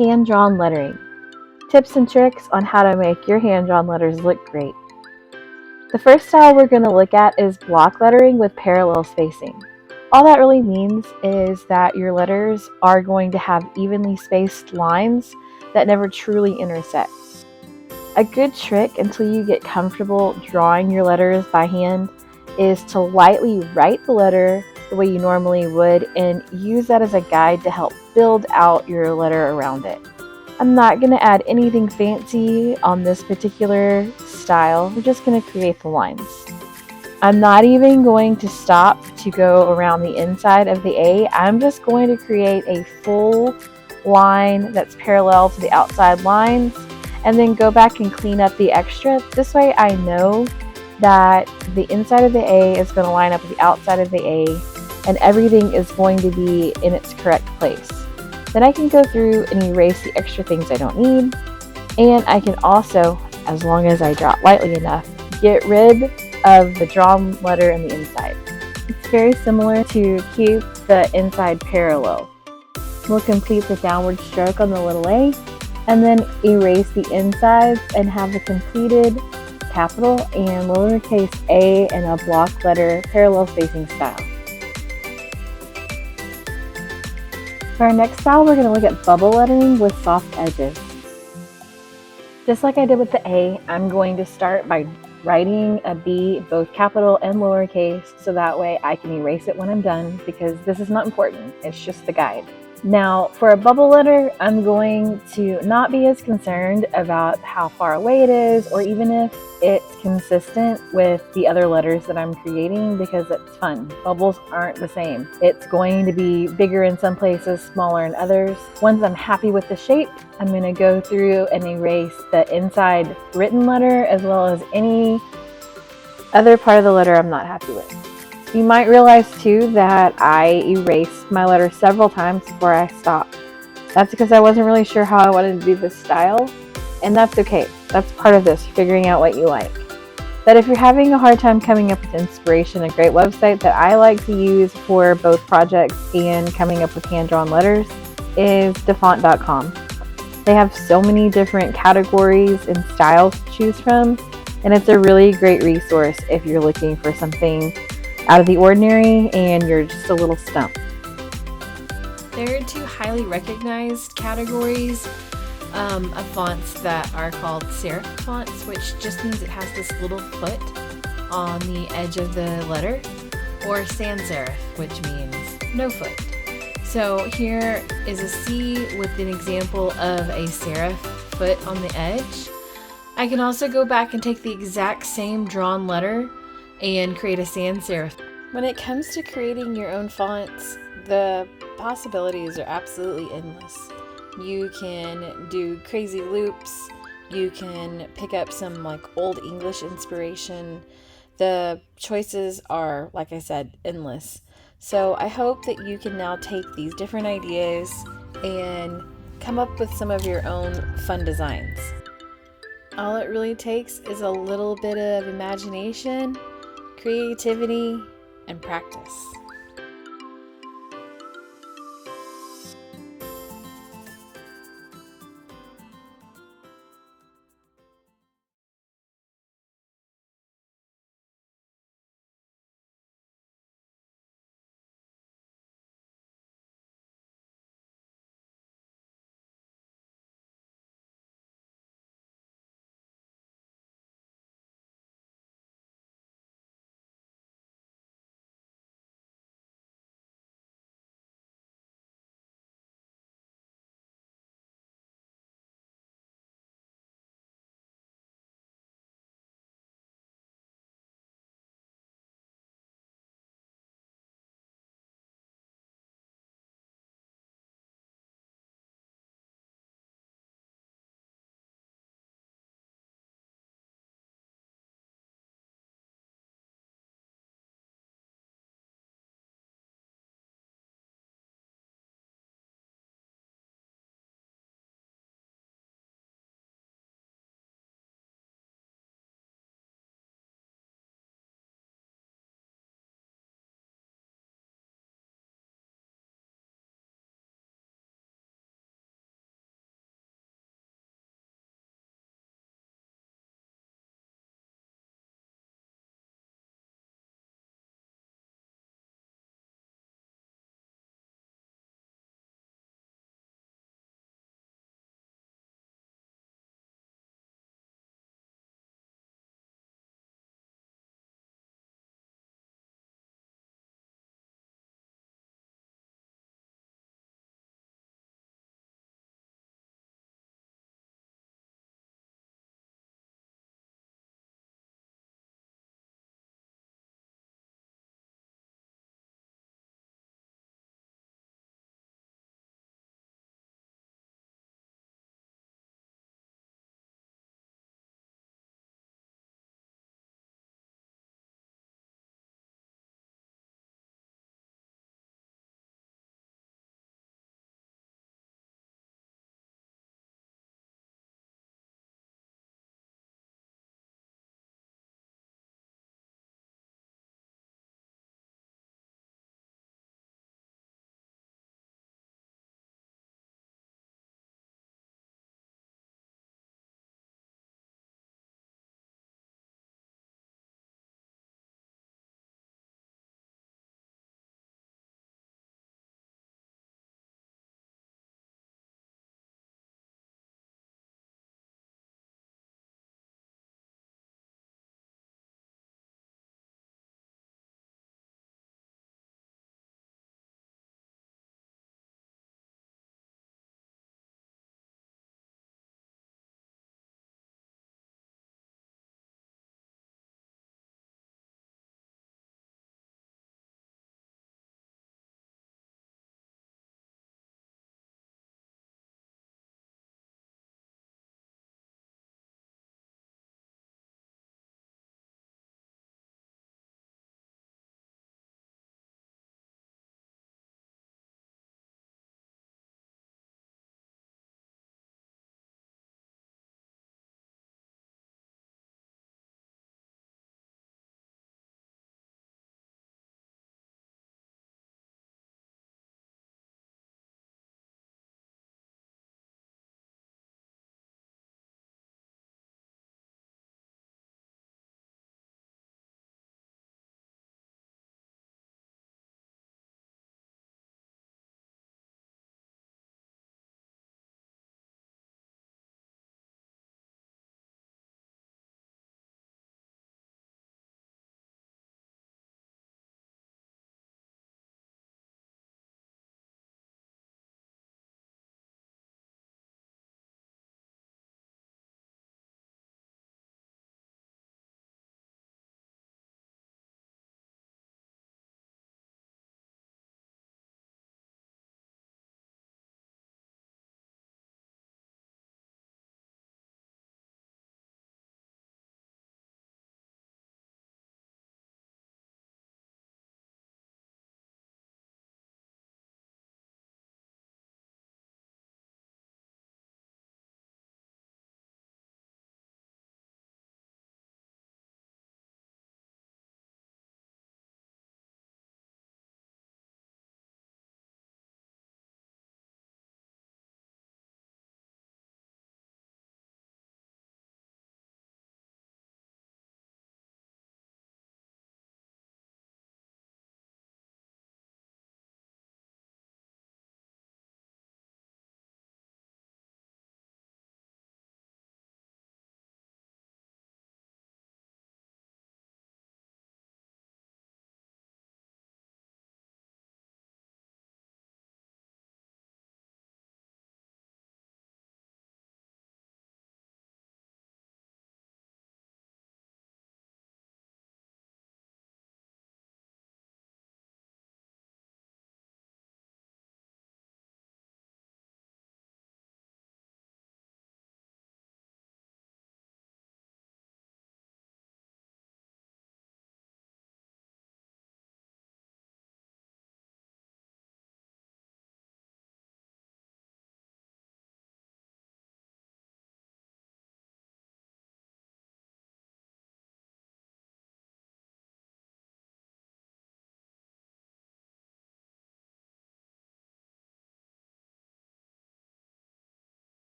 Hand-drawn lettering. Tips and tricks on how to make your hand-drawn letters look great. The first style we're going to look at is block lettering with parallel spacing. All that really means is that your letters are going to have evenly spaced lines that never truly intersect. A good trick until you get comfortable drawing your letters by hand is to lightly write the letter the way you normally would and use that as a guide to help build out your letter around it. I'm not going to add anything fancy on this particular style. We're just going to create the lines. I'm not even going to stop to go around the inside of the A. I'm just going to create a full line that's parallel to the outside lines and then go back and clean up the extra. This way I know that the inside of the A is going to line up with the outside of the A and everything is going to be in its correct place. Then I can go through and erase the extra things I don't need, and I can also, as long as I draw it lightly enough, get rid of the drawn letter in the inside. It's very similar to keep the inside parallel. We'll complete the downward stroke on the little a, and then erase the insides and have the completed capital and lowercase a in a block letter parallel spacing style. For our next style, we're going to look at bubble lettering with soft edges. Just like I did with the A, I'm going to start by writing a B, both capital and lowercase, so that way I can erase it when I'm done, because this is not important, it's just the guide. Now, for a bubble letter, I'm going to not be as concerned about how far away it is, or even if it's consistent with the other letters that I'm creating, because it's fun. Bubbles aren't the same. It's going to be bigger in some places, smaller in others. Once I'm happy with the shape, I'm going to go through and erase the inside written letter as well as any other part of the letter I'm not happy with. You might realize too that I erased my letter several times before I stopped. That's because I wasn't really sure how I wanted to do this style, and that's okay. That's part of this, figuring out what you like. But if you're having a hard time coming up with inspiration, a great website that I like to use for both projects and coming up with hand-drawn letters is dafont.com. They have so many different categories and styles to choose from, and it's a really great resource if you're looking for something out of the ordinary and you're just a little stumped. There are two highly recognized categories of fonts that are called serif fonts, which just means it has this little foot on the edge of the letter, or sans serif, which means no foot. So here is a C with an example of a serif foot on the edge. I can also go back and take the exact same drawn letter and create a sans serif. When it comes to creating your own fonts, the possibilities are absolutely endless. You can do crazy loops, you can pick up some old English inspiration. The choices are, like I said, endless. So I hope that you can now take these different ideas and come up with some of your own fun designs. All it really takes is a little bit of imagination, creativity, and practice.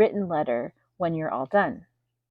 written letter when you're all done.